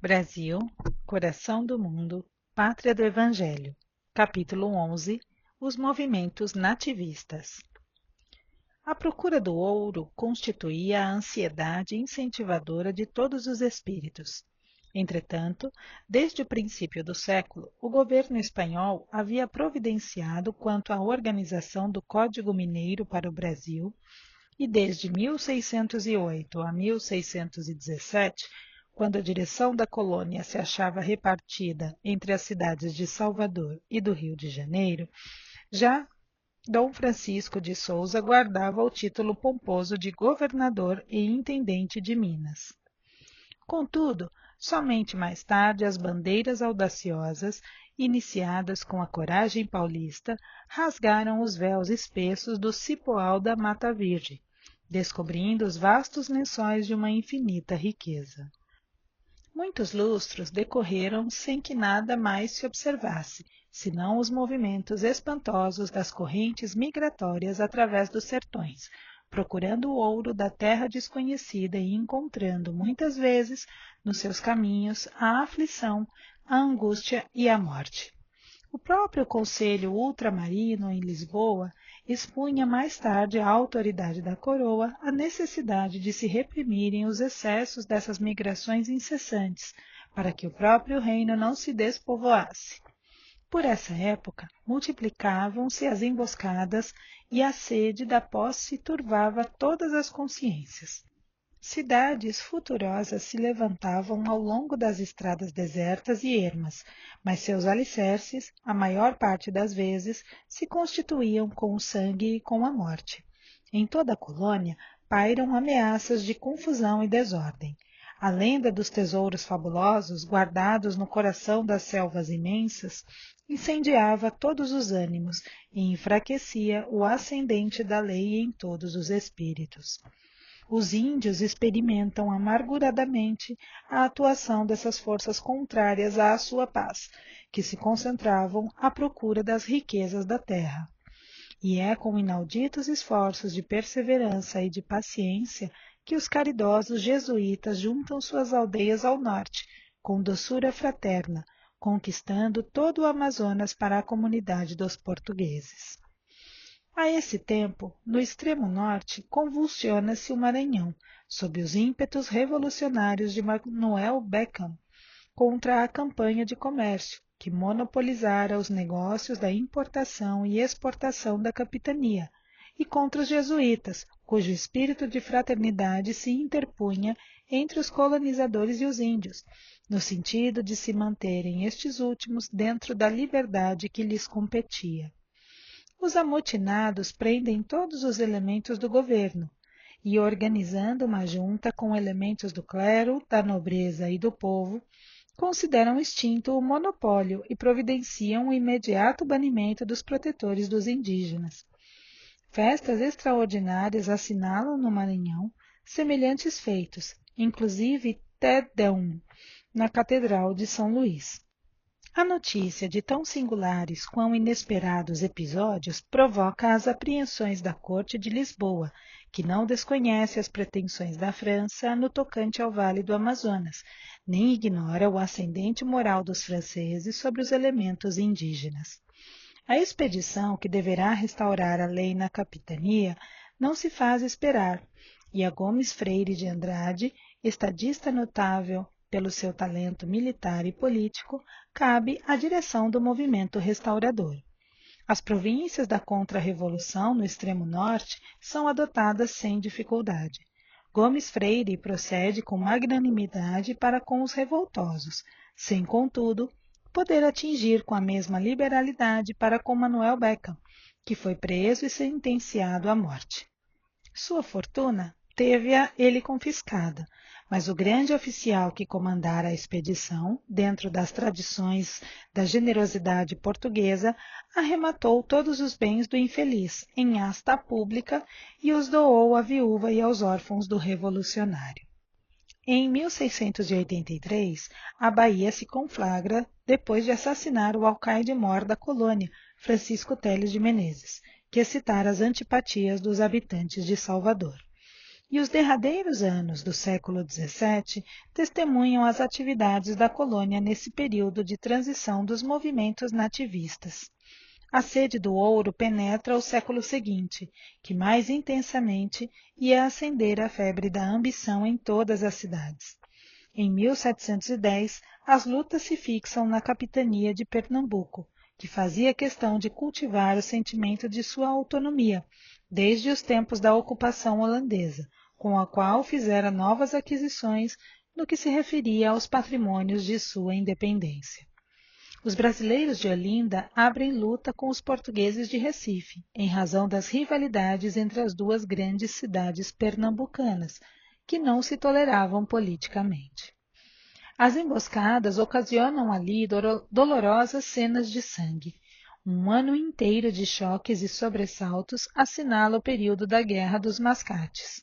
Brasil, Coração do Mundo, Pátria do Evangelho. Capítulo 11. Os movimentos nativistas. A procura do ouro constituía a ansiedade incentivadora de todos os espíritos. Entretanto, desde o princípio do século, o governo espanhol havia providenciado quanto à organização do Código Mineiro para o Brasil e desde 1608 a 1617, quando a direção da colônia se achava repartida entre as cidades de Salvador e do Rio de Janeiro, já Dom Francisco de Souza guardava o título pomposo de governador e intendente de Minas. Contudo, somente mais tarde as bandeiras audaciosas, iniciadas com a coragem paulista, rasgaram os véus espessos do cipoal da Mata Virgem, descobrindo os vastos lençóis de uma infinita riqueza. Muitos lustros decorreram sem que nada mais se observasse, senão os movimentos espantosos das correntes migratórias através dos sertões, procurando o ouro da terra desconhecida e encontrando, muitas vezes, nos seus caminhos, a aflição, a angústia e a morte. O próprio Conselho Ultramarino, em Lisboa, expunha mais tarde à autoridade da coroa a necessidade de se reprimirem os excessos dessas migrações incessantes, para que o próprio reino não se despovoasse. Por essa época, multiplicavam-se as emboscadas e a sede da posse turvava todas as consciências. Cidades futurosas se levantavam ao longo das estradas desertas e ermas, mas seus alicerces, a maior parte das vezes, se constituíam com o sangue e com a morte. Em toda a colônia pairam ameaças de confusão e desordem. A lenda dos tesouros fabulosos, guardados no coração das selvas imensas, incendiava todos os ânimos e enfraquecia o ascendente da lei em todos os espíritos. Os índios experimentam amarguradamente a atuação dessas forças contrárias à sua paz, que se concentravam à procura das riquezas da terra. E é com inauditos esforços de perseverança e de paciência que os caridosos jesuítas juntam suas aldeias ao norte, com doçura fraterna, conquistando todo o Amazonas para a comunidade dos portugueses. A esse tempo, no extremo norte, convulsiona-se o Maranhão, sob os ímpetos revolucionários de Manuel Beckham, contra a campanha de comércio, que monopolizara os negócios da importação e exportação da capitania, e contra os jesuítas, cujo espírito de fraternidade se interpunha entre os colonizadores e os índios, no sentido de se manterem estes últimos dentro da liberdade que lhes competia. Os amotinados prendem todos os elementos do governo e, organizando uma junta com elementos do clero, da nobreza e do povo, consideram extinto o monopólio e providenciam o imediato banimento dos protetores dos indígenas. Festas extraordinárias assinalam no Maranhão semelhantes feitos, inclusive Te-Deum, na Catedral de São Luís. A notícia de tão singulares quão inesperados episódios provoca as apreensões da corte de Lisboa, que não desconhece as pretensões da França no tocante ao Vale do Amazonas, nem ignora o ascendente moral dos franceses sobre os elementos indígenas. A expedição que deverá restaurar a lei na capitania não se faz esperar, e a Gomes Freire de Andrade, estadista notável pelo seu talento militar e político, cabe a direção do movimento restaurador. As províncias da contra-revolução no extremo norte são adotadas sem dificuldade. Gomes Freire procede com magnanimidade para com os revoltosos, sem, contudo, poder atingir com a mesma liberalidade para com Manuel Beckham, que foi preso e sentenciado à morte. Sua fortuna teve-a ele confiscada, mas o grande oficial que comandara a expedição, dentro das tradições da generosidade portuguesa, arrematou todos os bens do infeliz em asta pública e os doou à viúva e aos órfãos do revolucionário. Em 1683, a Bahia se conflagra depois de assassinar o alcaide-mor da colônia, Francisco Teles de Menezes, que excitara as antipatias dos habitantes de Salvador. e os derradeiros anos do século XVII testemunham as atividades da colônia nesse período de transição dos movimentos nativistas. A sede do ouro penetra o século seguinte, que mais intensamente ia acender a febre da ambição em todas as cidades. Em 1710, as lutas se fixam na capitania de Pernambuco, que fazia questão de cultivar o sentimento de sua autonomia, desde os tempos da ocupação holandesa, com a qual fizera novas aquisições no que se referia aos patrimônios de sua independência. Os brasileiros de Olinda abrem luta com os portugueses de Recife, em razão das rivalidades entre as duas grandes cidades pernambucanas, que não se toleravam politicamente. As emboscadas ocasionam ali dolorosas cenas de sangue. Um ano inteiro de choques e sobressaltos assinala o período da Guerra dos Mascates.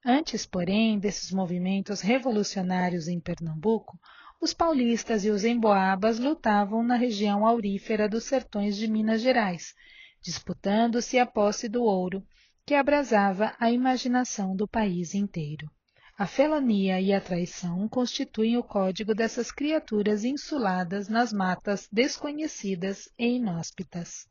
Antes, porém, desses movimentos revolucionários em Pernambuco, os paulistas e os emboabas lutavam na região aurífera dos sertões de Minas Gerais, disputando-se a posse do ouro, que abrasava a imaginação do país inteiro. A felonia e a traição constituem o código dessas criaturas insuladas nas matas desconhecidas e inóspitas.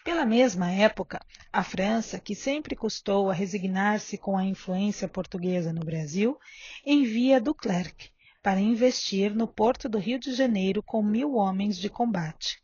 Pela mesma época, a França, que sempre custou a resignar-se com a influência portuguesa no Brasil, envia Duclerc para investir no porto do Rio de Janeiro com 1.000 homens de combate.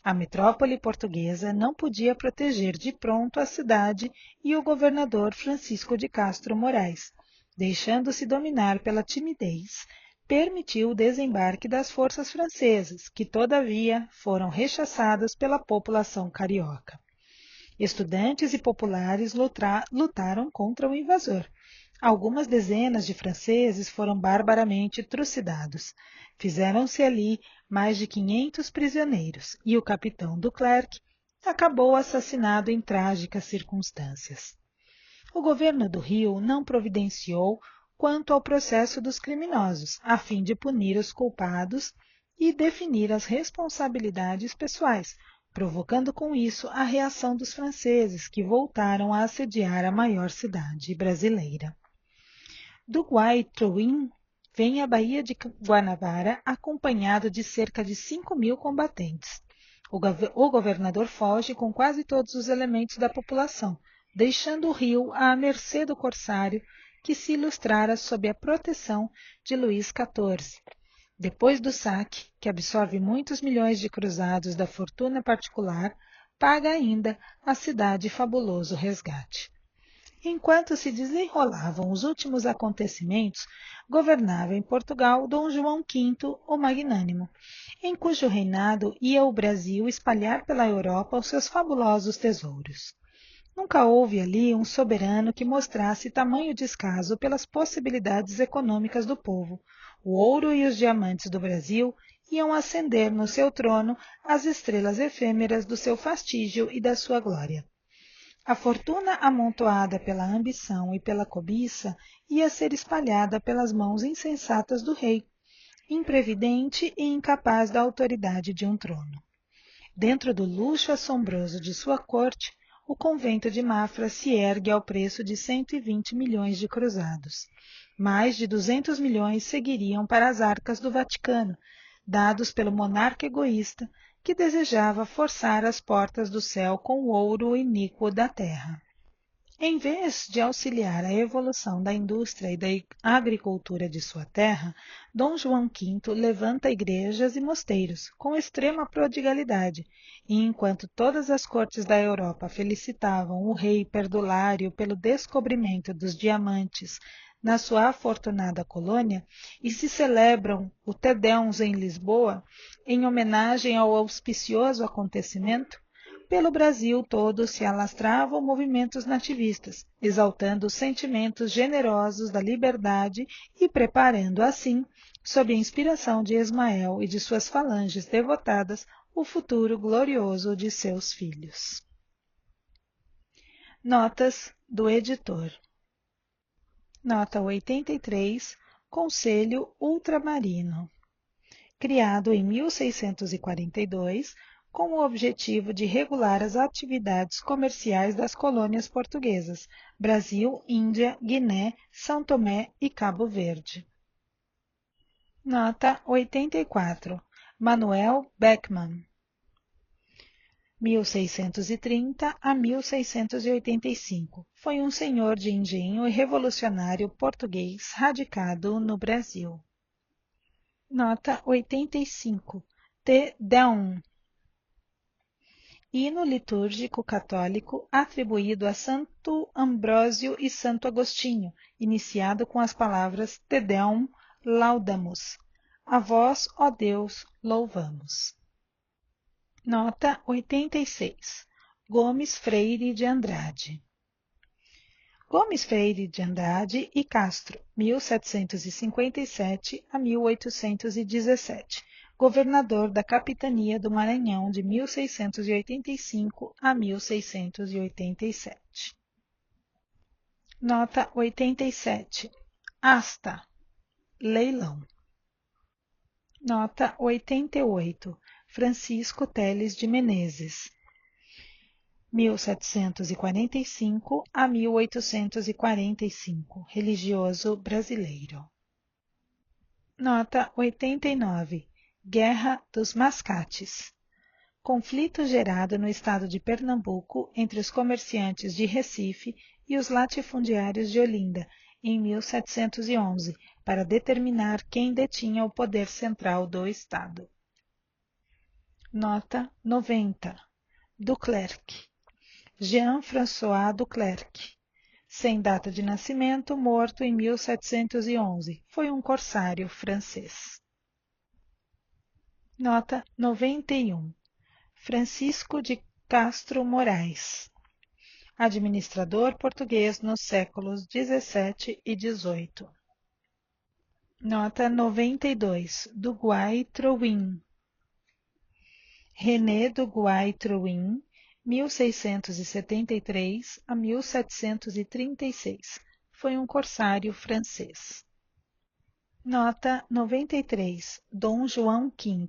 A metrópole portuguesa não podia proteger de pronto a cidade e o governador Francisco de Castro Moraes, deixando-se dominar pela timidez, permitiu o desembarque das forças francesas, que, todavia, foram rechaçadas pela população carioca. Estudantes e populares lutaram contra o invasor. Algumas dezenas de franceses foram barbaramente trucidados. Fizeram-se ali mais de 500 prisioneiros e o capitão Duclerc acabou assassinado em trágicas circunstâncias. O governo do Rio não providenciou quanto ao processo dos criminosos, a fim de punir os culpados e definir as responsabilidades pessoais, provocando com isso a reação dos franceses, que voltaram a assediar a maior cidade brasileira. Do Guaitruim vem à Baía de Guanabara acompanhado de cerca de 5.000 combatentes. O governador foge com quase todos os elementos da população, deixando o rio à mercê do corsário que se ilustrara sob a proteção de Luís XIV. Depois do saque, que absorve muitos milhões de cruzados da fortuna particular, paga ainda à cidade fabuloso resgate. Enquanto se desenrolavam os últimos acontecimentos, governava em Portugal Dom João V, o Magnânimo, em cujo reinado ia o Brasil espalhar pela Europa os seus fabulosos tesouros. Nunca houve ali um soberano que mostrasse tamanho descaso pelas possibilidades econômicas do povo. O ouro e os diamantes do Brasil iam acender no seu trono as estrelas efêmeras do seu fastígio e da sua glória. A fortuna amontoada pela ambição e pela cobiça ia ser espalhada pelas mãos insensatas do rei, imprevidente e incapaz da autoridade de um trono. Dentro do luxo assombroso de sua corte, o convento de Mafra se ergue ao preço de 120 milhões de cruzados. Mais de 200 milhões seguiriam para as arcas do Vaticano, dados pelo monarca egoísta que desejava forçar as portas do céu com o ouro iníquo da terra. Em vez de auxiliar a evolução da indústria e da agricultura de sua terra, Dom João V levanta igrejas e mosteiros com extrema prodigalidade, e enquanto todas as cortes da Europa felicitavam o rei perdulário pelo descobrimento dos diamantes na sua afortunada colônia, e se celebram o Te Deum em Lisboa, em homenagem ao auspicioso acontecimento, pelo Brasil todo se alastravam movimentos nativistas, exaltando os sentimentos generosos da liberdade e preparando, assim, sob a inspiração de Ismael e de suas falanges devotadas, o futuro glorioso de seus filhos. Notas do editor. Nota 83, Conselho Ultramarino. Criado em 1642, com o objetivo de regular as atividades comerciais das colônias portuguesas, Brasil, Índia, Guiné, São Tomé e Cabo Verde. Nota 84. Manuel Beckmann, 1630 a 1685. Foi um senhor de engenho e revolucionário português radicado no Brasil. Nota 85. Te Deum. Hino litúrgico católico atribuído a Santo Ambrósio e Santo Agostinho, iniciado com as palavras Te Deum Laudamus. A vós, ó Deus, louvamos. Nota 86. Gomes Freire de Andrade. Gomes Freire de Andrade e Castro, 1757 a 1817, governador da capitania do Maranhão de 1685 a 1687. Nota 87. Asta. Leilão. Nota 88. Francisco Teles de Menezes, 1745 a 1845, religioso brasileiro. Nota 89. Guerra dos Mascates. Conflito gerado no estado de Pernambuco entre os comerciantes de Recife e os latifundiários de Olinda, em 1711, para determinar quem detinha o poder central do estado. Nota 90. Duclerc. Jean-François Duclerc, sem data de nascimento, morto em 1711, foi um corsário francês. Nota 91. Francisco de Castro Moraes, administrador português nos séculos 17 e 18. Nota 92. Du Guay-Trouin. René du Guay-Trouin, 1673 a 1736. Foi um corsário francês. Nota 93. Dom João V.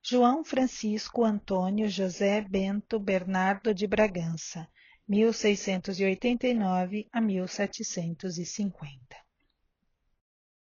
João Francisco Antônio José Bento Bernardo de Bragança, 1689 a 1750.